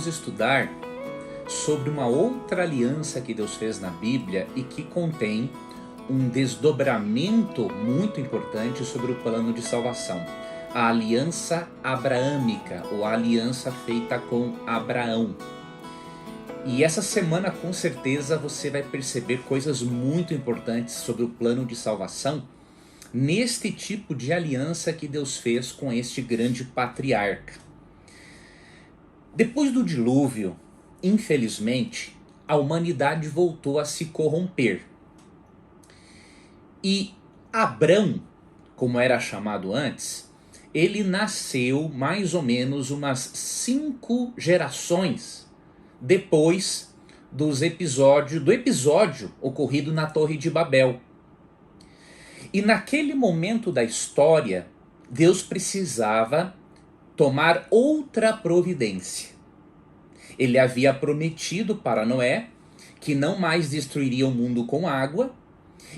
vamos estudar sobre uma outra aliança que Deus fez na Bíblia e que contém um desdobramento muito importante sobre o plano de salvação. A aliança abraâmica, ou a aliança feita com Abraão. E essa semana, com certeza, você vai perceber coisas muito importantes sobre o plano de salvação neste tipo de aliança que Deus fez com este grande patriarca. Depois do dilúvio, infelizmente, a humanidade voltou a se corromper. E Abrão, como era chamado antes, ele nasceu mais ou menos umas 5 gerações depois do episódio ocorrido na Torre de Babel. E naquele momento da história, Deus precisava tomar outra providência. Ele havia prometido para Noé que não mais destruiria o mundo com água,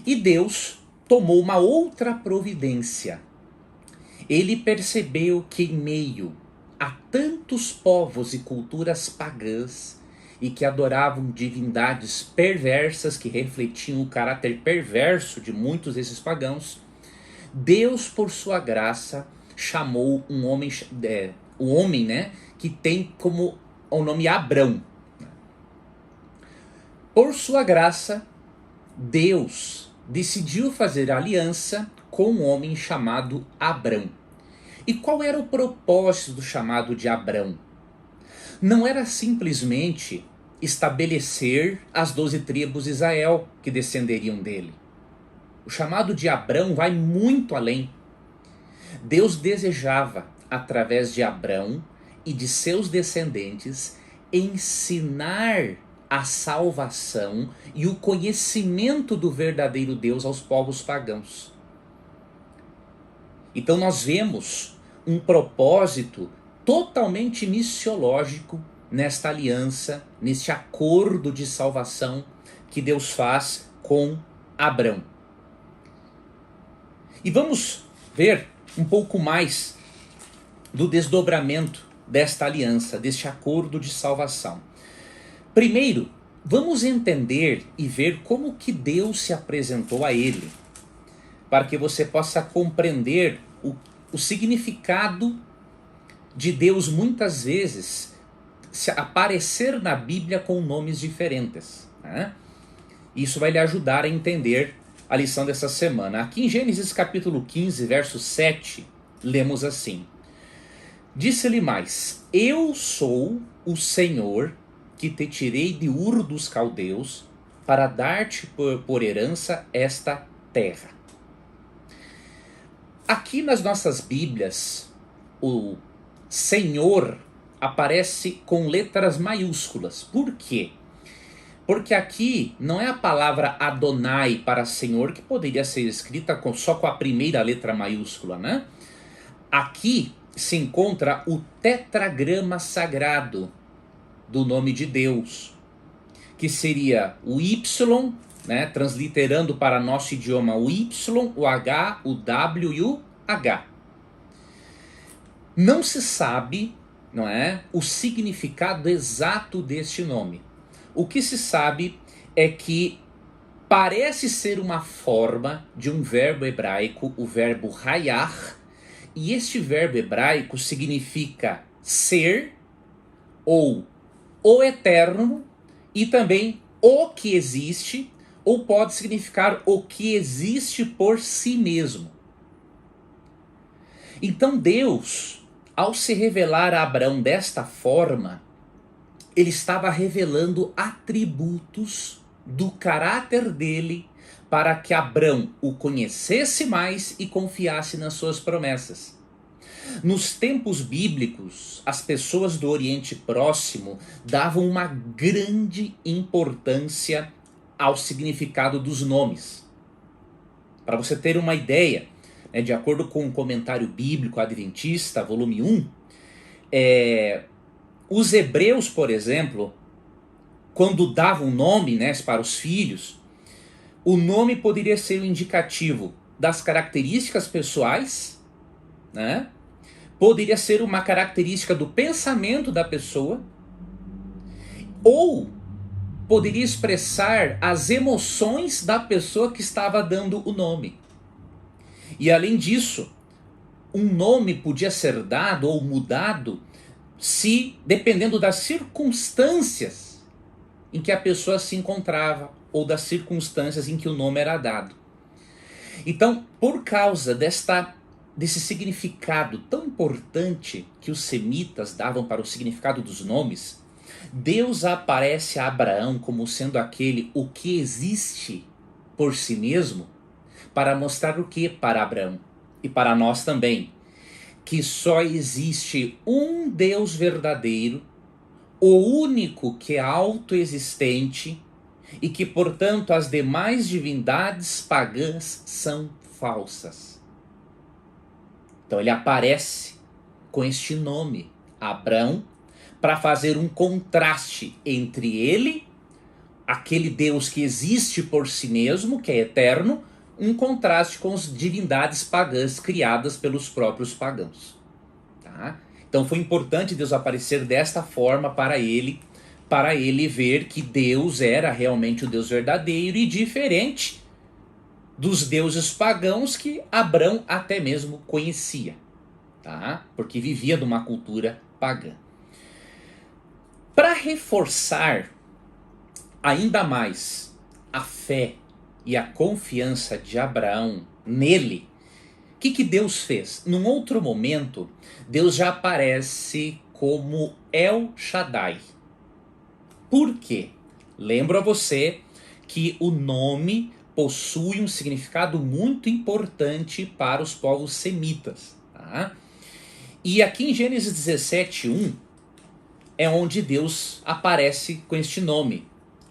e Deus tomou uma outra providência. Ele percebeu que em meio a tantos povos e culturas pagãs e que adoravam divindades perversas que refletiam o caráter perverso de muitos desses pagãos, Deus, por sua graça, chamou o homem, que tem como o nome Abrão. Por sua graça, Deus decidiu fazer aliança com um homem chamado Abrão. E qual era o propósito do chamado de Abrão? Não era simplesmente estabelecer as 12 tribos de Israel que descenderiam dele. O chamado de Abrão vai muito além. Deus desejava, através de Abrão e de seus descendentes, ensinar a salvação e o conhecimento do verdadeiro Deus aos povos pagãos. Então nós vemos um propósito totalmente missiológico nesta aliança, neste acordo de salvação que Deus faz com Abrão. E vamos ver um pouco mais do desdobramento desta aliança, deste acordo de salvação. Primeiro, vamos entender e ver como que Deus se apresentou a ele, para que você possa compreender o significado de Deus muitas vezes se aparecer na Bíblia com nomes diferentes. Isso vai lhe ajudar a entender a lição dessa semana. Aqui em Gênesis capítulo 15, verso 7, lemos assim: Disse-lhe mais: Eu sou o Senhor que te tirei de Ur dos Caldeus para dar-te por herança esta terra. Aqui nas nossas Bíblias, o Senhor aparece com letras maiúsculas. Por quê? Porque aqui não é a palavra Adonai para Senhor, que poderia ser escrita só com a primeira letra maiúscula, né? Aqui se encontra o tetragrama sagrado do nome de Deus, que seria o Y, transliterando para nosso idioma o Y, o H, o W e o H. Não se sabe, o significado exato deste nome. O que se sabe é que parece ser uma forma de um verbo hebraico, o verbo hayar, e este verbo hebraico significa ser, ou o eterno, e também o que existe, ou pode significar o que existe por si mesmo. Então Deus, ao se revelar a Abrão desta forma, ele estava revelando atributos do caráter dele para que Abrão o conhecesse mais e confiasse nas suas promessas. Nos tempos bíblicos, as pessoas do Oriente Próximo davam uma grande importância ao significado dos nomes. Para você ter uma ideia, de acordo com o comentário bíblico adventista, volume 1, os hebreus, por exemplo, quando davam nome para os filhos, o nome poderia ser um indicativo das características pessoais, poderia ser uma característica do pensamento da pessoa, ou poderia expressar as emoções da pessoa que estava dando o nome. E além disso, um nome podia ser dado ou mudado se dependendo das circunstâncias em que a pessoa se encontrava ou das circunstâncias em que o nome era dado. Então, por causa desse significado tão importante que os semitas davam para o significado dos nomes, Deus aparece a Abraão como sendo aquele o que existe por si mesmo, para mostrar o que para Abraão e para nós também? Que só existe um Deus verdadeiro, o único que é autoexistente e que, portanto, as demais divindades pagãs são falsas. Então ele aparece com este nome, Abrão, para fazer um contraste entre ele, aquele Deus que existe por si mesmo, que é eterno, um contraste com as divindades pagãs criadas pelos próprios pagãos. Tá? Então foi importante Deus aparecer desta forma para ele ver que Deus era realmente o Deus verdadeiro e diferente dos deuses pagãos que Abrão até mesmo conhecia, tá? Porque vivia numa cultura pagã. Para reforçar ainda mais a fé e a confiança de Abraão nele, o que Deus fez? Num outro momento, Deus já aparece como El Shaddai. Por quê? Lembro a você que o nome possui um significado muito importante para os povos semitas. Tá? E aqui em Gênesis 17:1 é onde Deus aparece com este nome,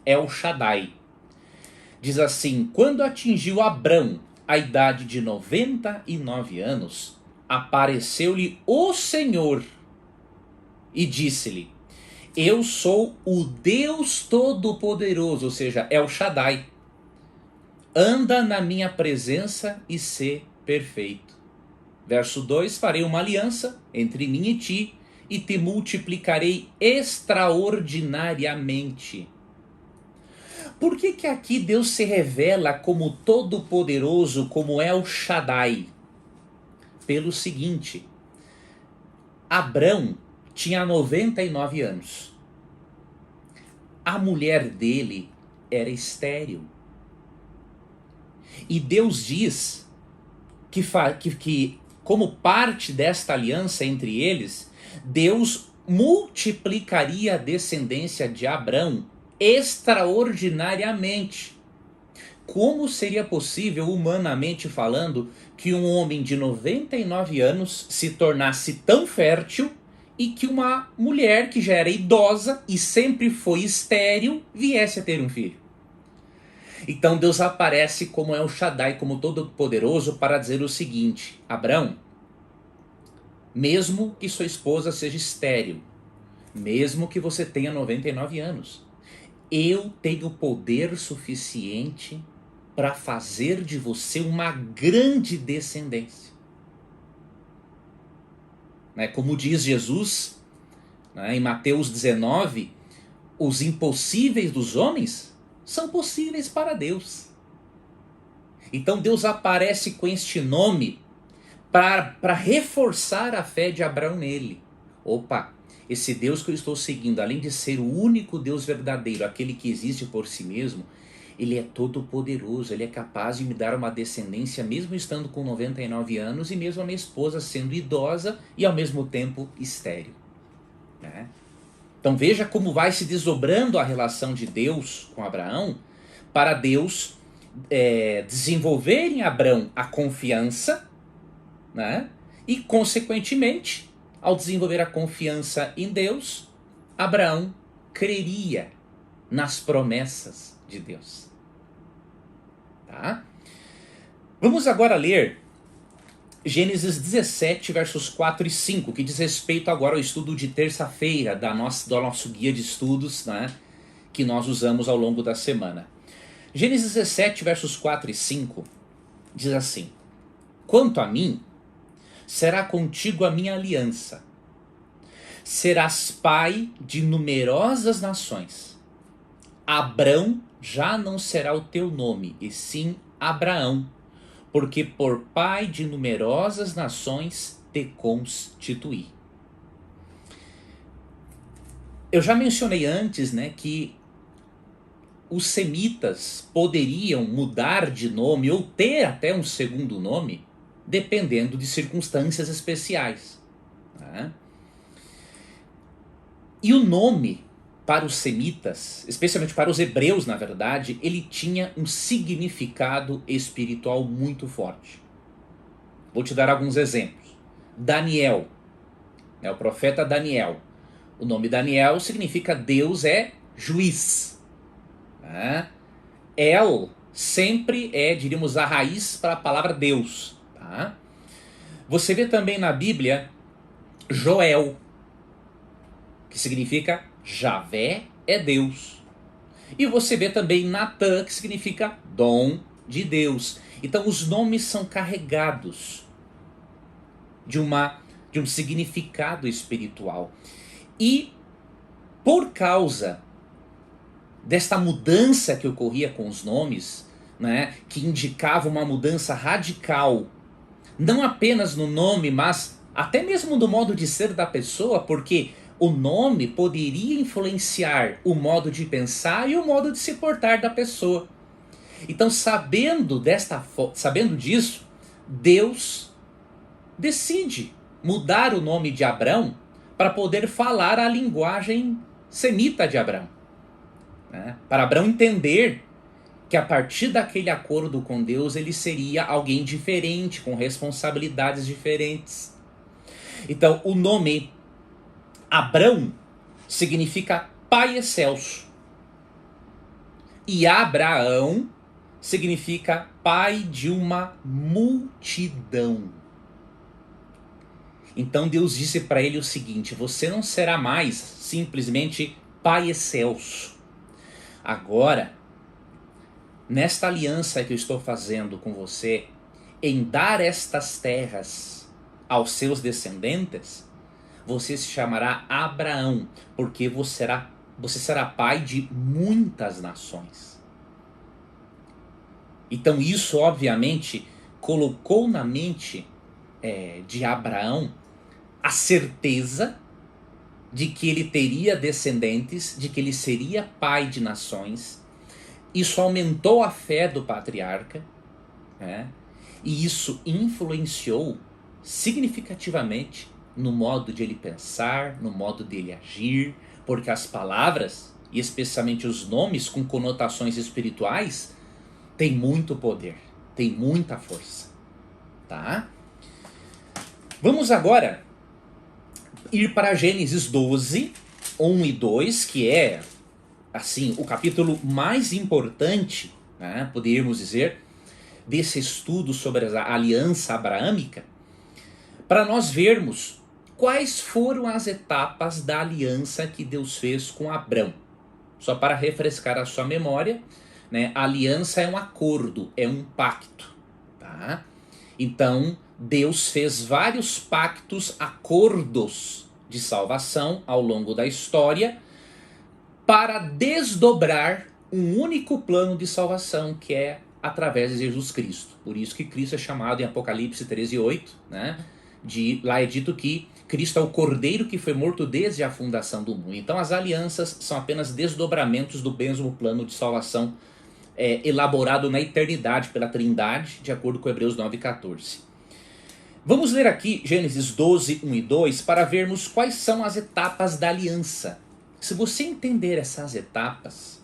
El Shaddai. Diz assim: quando atingiu Abrão a idade de 99 anos, apareceu-lhe o Senhor e disse-lhe: eu sou o Deus Todo-Poderoso, ou seja, El Shaddai. Anda na minha presença e sê perfeito. Verso 2: farei uma aliança entre mim e ti, e te multiplicarei extraordinariamente. Por que aqui Deus se revela como Todo-Poderoso, como El Shaddai? Pelo seguinte: Abrão tinha 99 anos. A mulher dele era estéril. E Deus diz que como parte desta aliança entre eles, Deus multiplicaria a descendência de Abrão extraordinariamente. Como seria possível, humanamente falando, que um homem de 99 anos se tornasse tão fértil e que uma mulher que já era idosa e sempre foi estéril viesse a ter um filho? Então Deus aparece como El Shaddai, como Todo-Poderoso, para dizer o seguinte: Abrão, mesmo que sua esposa seja estéril, mesmo que você tenha 99 anos, eu tenho poder suficiente para fazer de você uma grande descendência. Como diz Jesus, em Mateus 19, os impossíveis dos homens são possíveis para Deus. Então Deus aparece com este nome para reforçar a fé de Abraão nele. Opa, esse Deus que eu estou seguindo, além de ser o único Deus verdadeiro, aquele que existe por si mesmo, ele é todo poderoso, ele é capaz de me dar uma descendência mesmo estando com 99 anos e mesmo a minha esposa sendo idosa e ao mesmo tempo estéril. Né? Então veja como vai se desdobrando a relação de Deus com Abraão, para Deus desenvolver em Abraão a confiança, né? E consequentemente, ao desenvolver a confiança em Deus, Abraão creria nas promessas de Deus. Tá? Vamos agora ler Gênesis 17, versos 4 e 5, que diz respeito agora ao estudo de terça-feira do nosso guia de estudos, né, que nós usamos ao longo da semana. Gênesis 17, versos 4 e 5, diz assim: quanto a mim, será contigo a minha aliança. serás pai de numerosas nações. Abrão já não será o teu nome, e sim Abraão, porque por pai de numerosas nações te constituí. Eu já mencionei antes, né, que os semitas poderiam mudar de nome ou ter até um segundo nome, dependendo de circunstâncias especiais. Né? E o nome para os semitas, especialmente para os hebreus, na verdade, ele tinha um significado espiritual muito forte. Vou te dar alguns exemplos. Daniel, o profeta Daniel. O nome Daniel significa Deus é juiz. Tá? El sempre é, diríamos, a raiz para a palavra Deus. Tá? Você vê também na Bíblia Joel, que significa Javé é Deus. E você vê também Natã, que significa dom de Deus. Então os nomes são carregados de um significado espiritual. E por causa desta mudança que ocorria com os nomes, né, que indicava uma mudança radical, não apenas no nome, mas até mesmo no modo de ser da pessoa, porque o nome poderia influenciar o modo de pensar e o modo de se portar da pessoa. Então, sabendo disso, Deus decide mudar o nome de Abrão para poder falar a linguagem semita de Abrão. Né? Para Abrão entender que a partir daquele acordo com Deus ele seria alguém diferente, com responsabilidades diferentes. Então, o nome Abrão significa pai excelso. E Abraão significa pai de uma multidão. Então Deus disse para ele o seguinte: você não será mais simplesmente pai excelso. Agora, nesta aliança que eu estou fazendo com você, em dar estas terras aos seus descendentes, você se chamará Abraão, porque você será pai de muitas nações. Então isso, obviamente, colocou na mente de Abraão a certeza de que ele teria descendentes, de que ele seria pai de nações. Isso aumentou a fé do patriarca, né? E isso influenciou significativamente no modo de ele pensar, no modo dele agir, porque as palavras, e especialmente os nomes com conotações espirituais, têm muito poder, têm muita força. Tá? Vamos agora ir para Gênesis 12, 1 e 2, que é assim, o capítulo mais importante, né, poderíamos dizer, desse estudo sobre a aliança abraâmica, para nós vermos quais foram as etapas da aliança que Deus fez com Abrão. Só para refrescar a sua memória, né, a aliança é um acordo, é um pacto. Tá? Então, Deus fez vários pactos, acordos de salvação ao longo da história, para desdobrar um único plano de salvação, que é através de Jesus Cristo. Por isso que Cristo é chamado em Apocalipse 13:8, né? Lá é dito que Cristo é o Cordeiro que foi morto desde a fundação do mundo. Então as alianças são apenas desdobramentos do mesmo plano de salvação elaborado na eternidade pela Trindade, de acordo com Hebreus 9:14. Vamos ler aqui Gênesis 12, 1 e 2 para vermos quais são as etapas da aliança. Se você entender essas etapas,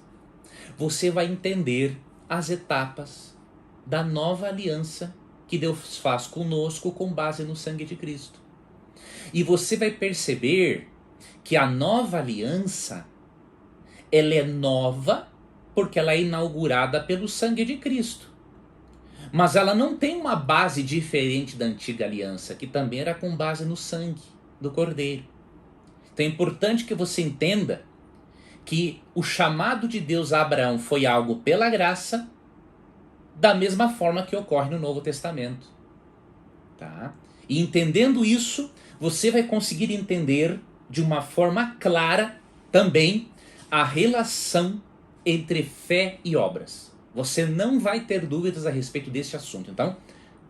você vai entender as etapas da nova aliança que Deus faz conosco com base no sangue de Cristo. E você vai perceber que a nova aliança, ela é nova porque ela é inaugurada pelo sangue de Cristo. Mas ela não tem uma base diferente da antiga aliança, que também era com base no sangue do Cordeiro. Então é importante que você entenda que o chamado de Deus a Abraão foi algo pela graça, da mesma forma que ocorre no Novo Testamento. Tá? E entendendo isso, você vai conseguir entender de uma forma clara também a relação entre fé e obras. Você não vai ter dúvidas a respeito desse assunto. Então,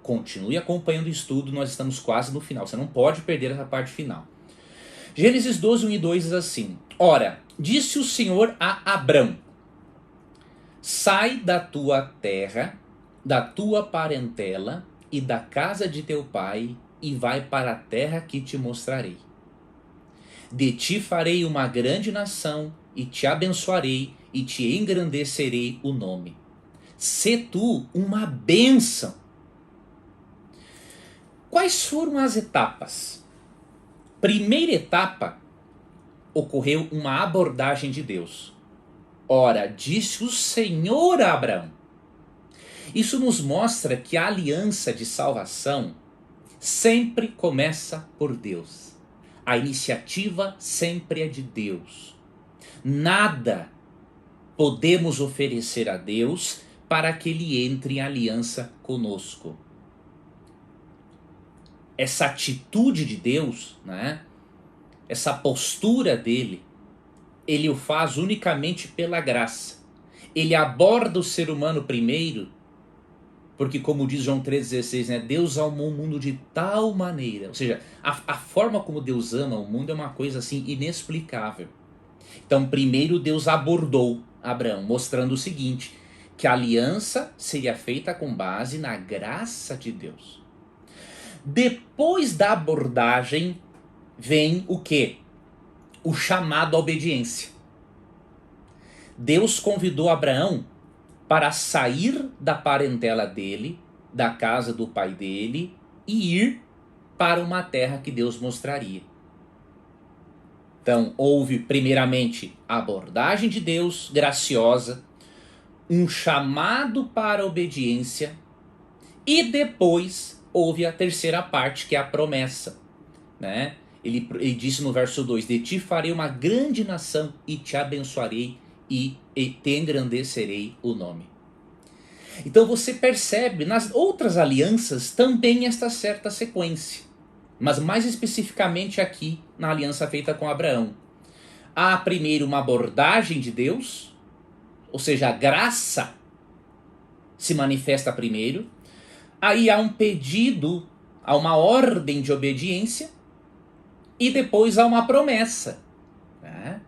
continue acompanhando o estudo, nós estamos quase no final. Você não pode perder essa parte final. Gênesis 12, 1 e 2 diz assim: Ora, disse o Senhor a Abrão: sai da tua terra, da tua parentela e da casa de teu pai, e vai para a terra que te mostrarei. De ti farei uma grande nação, e te abençoarei, e te engrandecerei o nome. Sê tu uma bênção. Quais foram as etapas? Primeira etapa, ocorreu uma abordagem de Deus. Ora, disse o Senhor a Abraão. Isso nos mostra que a aliança de salvação sempre começa por Deus. A iniciativa sempre é de Deus. Nada podemos oferecer a Deus para que Ele entre em aliança conosco. Essa atitude de Deus, né? Essa postura dele, ele o faz unicamente pela graça. Ele aborda o ser humano primeiro, porque como diz João 3,16, né, Deus amou o mundo de tal maneira, ou seja, a forma como Deus ama o mundo é uma coisa assim inexplicável. Então primeiro Deus abordou Abraão, mostrando o seguinte, que a aliança seria feita com base na graça de Deus. Depois da abordagem vem o quê? O chamado à obediência. Deus convidou Abraão para sair da parentela dele, da casa do pai dele, e ir para uma terra que Deus mostraria. Então, houve primeiramente a abordagem de Deus graciosa, um chamado para a obediência, e depois houve a terceira parte, que é a promessa, né? Ele disse no verso 2, de ti farei uma grande nação e te abençoarei e te engrandecerei o nome. Então você percebe, nas outras alianças também esta certa sequência, mas mais especificamente aqui na aliança feita com Abraão. Há primeiro uma abordagem de Deus, ou seja, a graça se manifesta primeiro, aí há um pedido, há uma ordem de obediência, e depois há uma promessa. Né?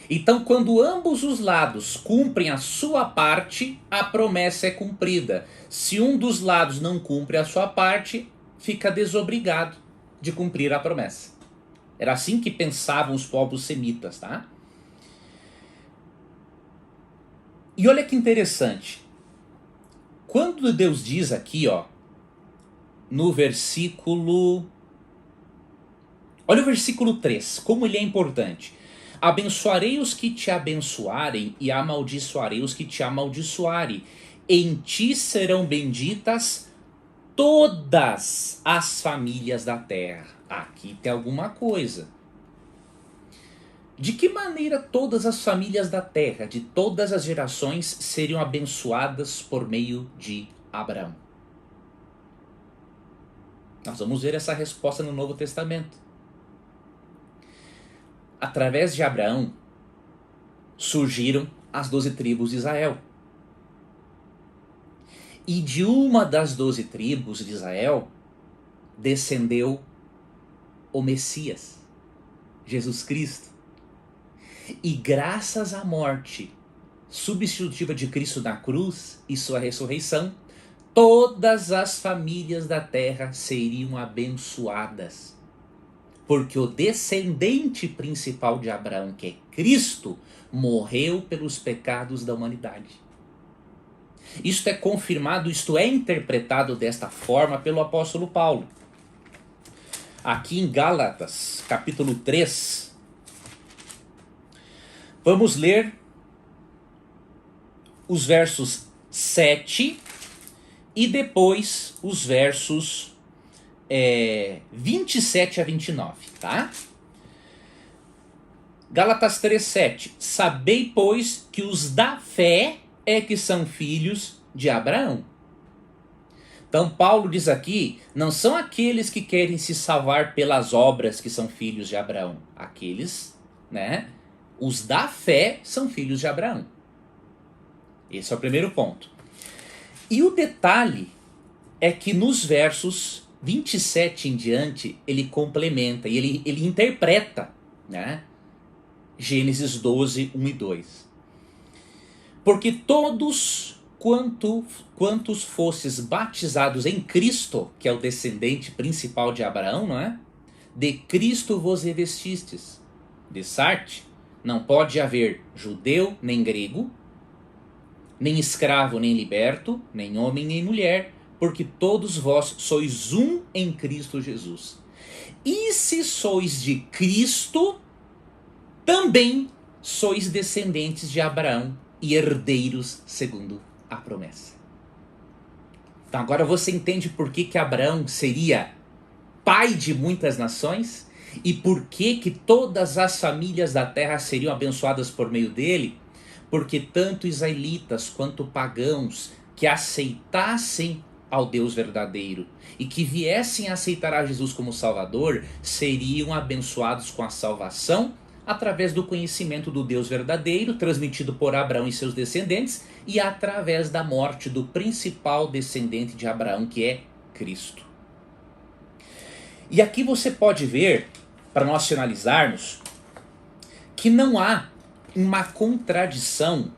Então, quando ambos os lados cumprem a sua parte, a promessa é cumprida. Se um dos lados não cumpre a sua parte, fica desobrigado de cumprir a promessa. Era assim que pensavam os povos semitas, tá? E olha que interessante. Quando Deus diz aqui, ó, no versículo... Olha o versículo 3, como ele é importante. Abençoarei os que te abençoarem e amaldiçoarei os que te amaldiçoarem. Em ti serão benditas todas as famílias da terra. Aqui tem alguma coisa. De que maneira todas as famílias da terra, de todas as gerações, seriam abençoadas por meio de Abraão? Nós vamos ver essa resposta no Novo Testamento. Através de Abraão, surgiram as 12 tribos de Israel. E de uma das 12 tribos de Israel, descendeu o Messias, Jesus Cristo. E graças à morte substitutiva de Cristo na cruz e sua ressurreição, todas as famílias da terra seriam abençoadas. Porque o descendente principal de Abraão, que é Cristo, morreu pelos pecados da humanidade. Isto é confirmado, isto é interpretado desta forma pelo apóstolo Paulo. Aqui em Gálatas, capítulo 3, vamos ler os versos 7 e depois os versos 27 a 29, tá? Gálatas 3:7. Sabei, pois, que os da fé é que são filhos de Abraão. Então Paulo diz aqui, não são aqueles que querem se salvar pelas obras que são filhos de Abraão. Aqueles, né, os da fé são filhos de Abraão. Esse é o primeiro ponto. E o detalhe é que nos versos 27 em diante, ele complementa, e ele interpreta, né, Gênesis 12, 1 e 2. Porque todos quantos fostes batizados em Cristo, que é o descendente principal de Abraão, não é? De Cristo vos revestistes. De Sarte, não pode haver judeu nem grego, nem escravo nem liberto, nem homem nem mulher, porque todos vós sois um em Cristo Jesus. E se sois de Cristo, também sois descendentes de Abraão e herdeiros segundo a promessa. Então agora você entende por que Abraão seria pai de muitas nações e por que todas as famílias da terra seriam abençoadas por meio dele? Porque tanto israelitas quanto pagãos que aceitassem ao Deus verdadeiro e que viessem a aceitar a Jesus como Salvador seriam abençoados com a salvação através do conhecimento do Deus verdadeiro, transmitido por Abraão e seus descendentes, e através da morte do principal descendente de Abraão, que é Cristo. E aqui você pode ver, para nós finalizarmos, que não há uma contradição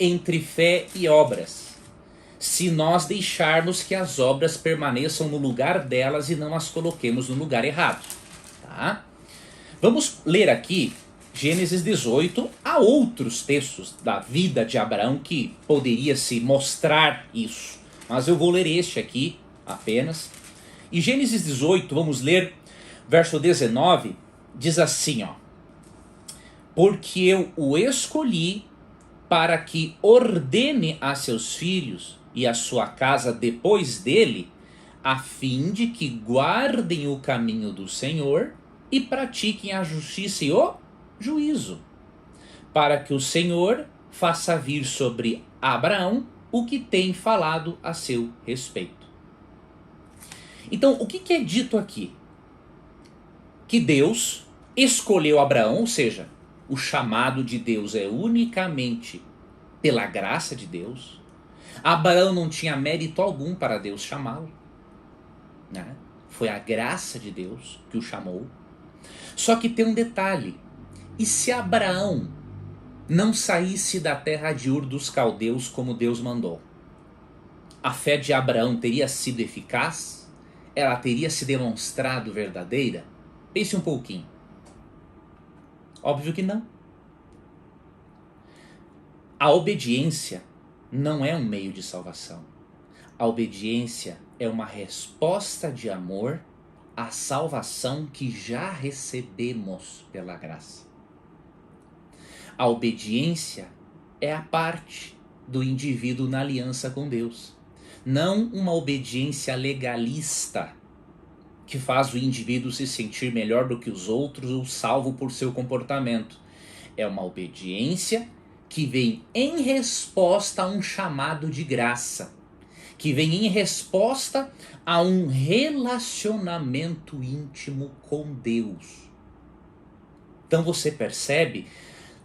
entre fé e obras, se nós deixarmos que as obras permaneçam no lugar delas e não as coloquemos no lugar errado. Tá? Vamos ler aqui Gênesis 18, há outros textos da vida de Abraão que poderia se mostrar isso, mas eu vou ler este aqui apenas. E Gênesis 18, vamos ler verso 19, diz assim, ó: porque eu o escolhi para que ordene a seus filhos e a sua casa depois dele, a fim de que guardem o caminho do Senhor e pratiquem a justiça e o juízo, para que o Senhor faça vir sobre Abraão o que tem falado a seu respeito. Então, o que é dito aqui? Que Deus escolheu Abraão, ou seja, o chamado de Deus é unicamente pela graça de Deus. Abraão não tinha mérito algum para Deus chamá-lo, né? Foi a graça de Deus que o chamou. Só que tem um detalhe: e se Abraão não saísse da terra de Ur dos caldeus como Deus mandou? A fé de Abraão teria sido eficaz? Ela teria se demonstrado verdadeira? Pense um pouquinho. Óbvio que não. A obediência não é um meio de salvação. A obediência é uma resposta de amor à salvação que já recebemos pela graça. A obediência é a parte do indivíduo na aliança com Deus. Não uma obediência legalista que faz o indivíduo se sentir melhor do que os outros ou salvo por seu comportamento. É uma obediência que vem em resposta a um chamado de graça, que vem em resposta a um relacionamento íntimo com Deus. Então você percebe,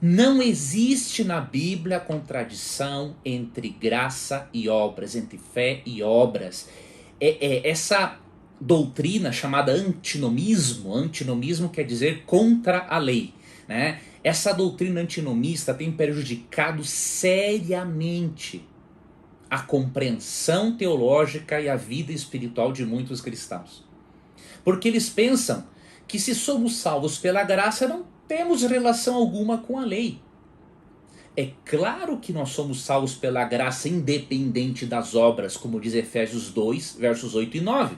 não existe na Bíblia contradição entre graça e obras, entre fé e obras. Essa doutrina chamada antinomismo quer dizer contra a lei, né? Essa doutrina antinomista tem prejudicado seriamente a compreensão teológica e a vida espiritual de muitos cristãos. Porque eles pensam que se somos salvos pela graça, não temos relação alguma com a lei. É claro que nós somos salvos pela graça independente das obras, como diz Efésios 2, versos 8 e 9.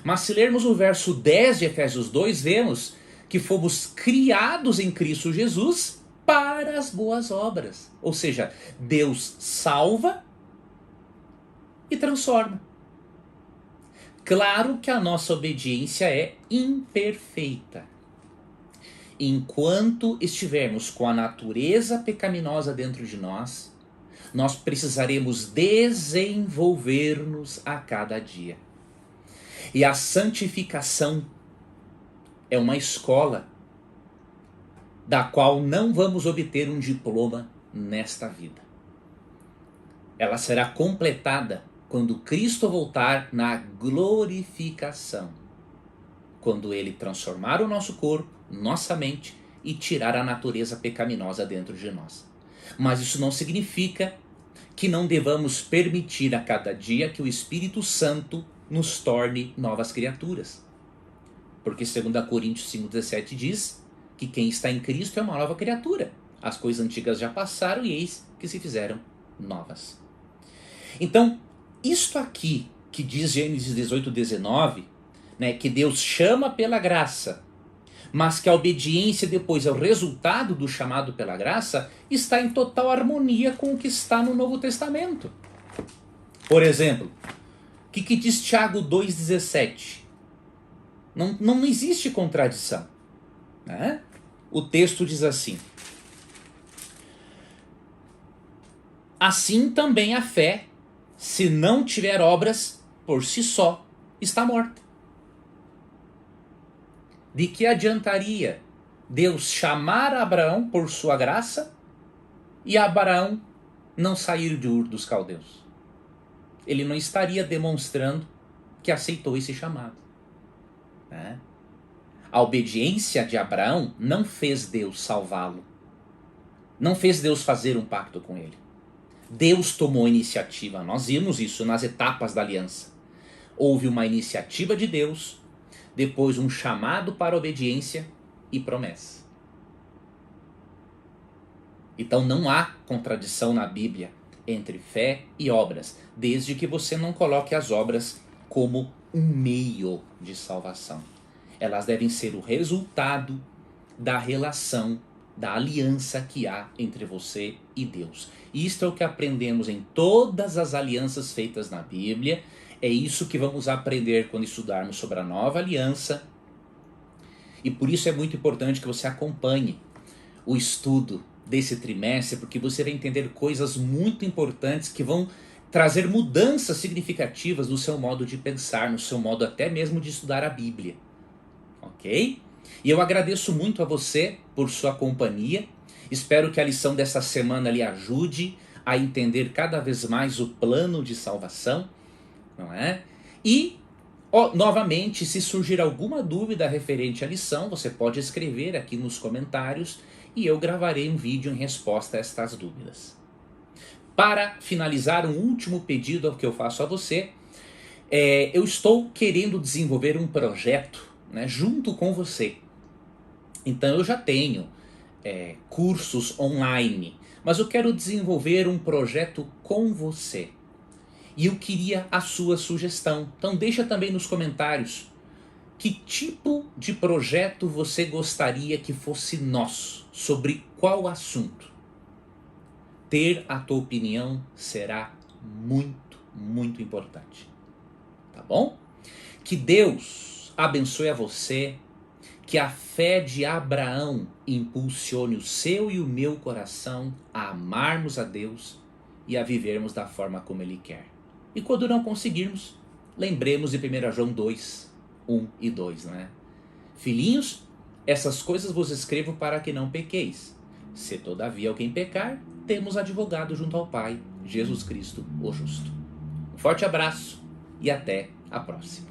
Mas se lermos o verso 10 de Efésios 2, vemos que fomos criados em Cristo Jesus para as boas obras. Ou seja, Deus salva e transforma. Claro que a nossa obediência é imperfeita. Enquanto estivermos com a natureza pecaminosa dentro de nós, nós precisaremos desenvolver-nos a cada dia. E a santificação é uma escola da qual não vamos obter um diploma nesta vida. Ela será completada quando Cristo voltar na glorificação, quando Ele transformar o nosso corpo, nossa mente e tirar a natureza pecaminosa dentro de nós. Mas isso não significa que não devamos permitir a cada dia que o Espírito Santo nos torne novas criaturas. Porque 2 Coríntios 5,17 diz que quem está em Cristo é uma nova criatura. As coisas antigas já passaram e eis que se fizeram novas. Então, isto aqui que diz Gênesis 18:19, né, que Deus chama pela graça, mas que a obediência depois é o resultado do chamado pela graça, está em total harmonia com o que está no Novo Testamento. Por exemplo, o que diz Tiago 2,17? Não existe contradição, né? O texto diz assim: assim também a fé, se não tiver obras, por si só está morta. De que adiantaria Deus chamar Abraão por sua graça e Abraão não sair de Ur dos Caldeus? Ele não estaria demonstrando que aceitou esse chamado, né? A obediência de Abraão não fez Deus salvá-lo, não fez Deus fazer um pacto com ele. Deus tomou a iniciativa. Nós vimos isso nas etapas da aliança. Houve uma iniciativa de Deus, depois um chamado para obediência e promessa. Então não há contradição na Bíblia entre fé e obras, desde que você não coloque as obras como um meio de salvação. Elas devem ser o resultado da relação, da aliança que há entre você e Deus. Isto é o que aprendemos em todas as alianças feitas na Bíblia. É isso que vamos aprender quando estudarmos sobre a nova aliança. E por isso é muito importante que você acompanhe o estudo desse trimestre, porque você vai entender coisas muito importantes que vão trazer mudanças significativas no seu modo de pensar, no seu modo até mesmo de estudar a Bíblia. Ok? E eu agradeço muito a você por sua companhia. Espero que a lição dessa semana lhe ajude a entender cada vez mais o plano de salvação, não é? E, novamente, se surgir alguma dúvida referente à lição, você pode escrever aqui nos comentários e eu gravarei um vídeo em resposta a estas dúvidas. Para finalizar, um último pedido que eu faço a você, eu estou querendo desenvolver um projeto, né, junto com você. Então eu já tenho cursos online, mas eu quero desenvolver um projeto com você. E eu queria a sua sugestão. Então deixa também nos comentários que tipo de projeto você gostaria que fosse nosso, sobre qual assunto. Ter a tua opinião será muito, muito importante. Tá bom? Que Deus abençoe a você, que a fé de Abraão impulsione o seu e o meu coração a amarmos a Deus e a vivermos da forma como Ele quer. E quando não conseguirmos, lembremos de 1 João 2, 1 e 2, né? Filhinhos, essas coisas vos escrevo para que não pequeis. Se todavia alguém pecar, temos advogado junto ao Pai, Jesus Cristo, o justo. Um forte abraço e até a próxima.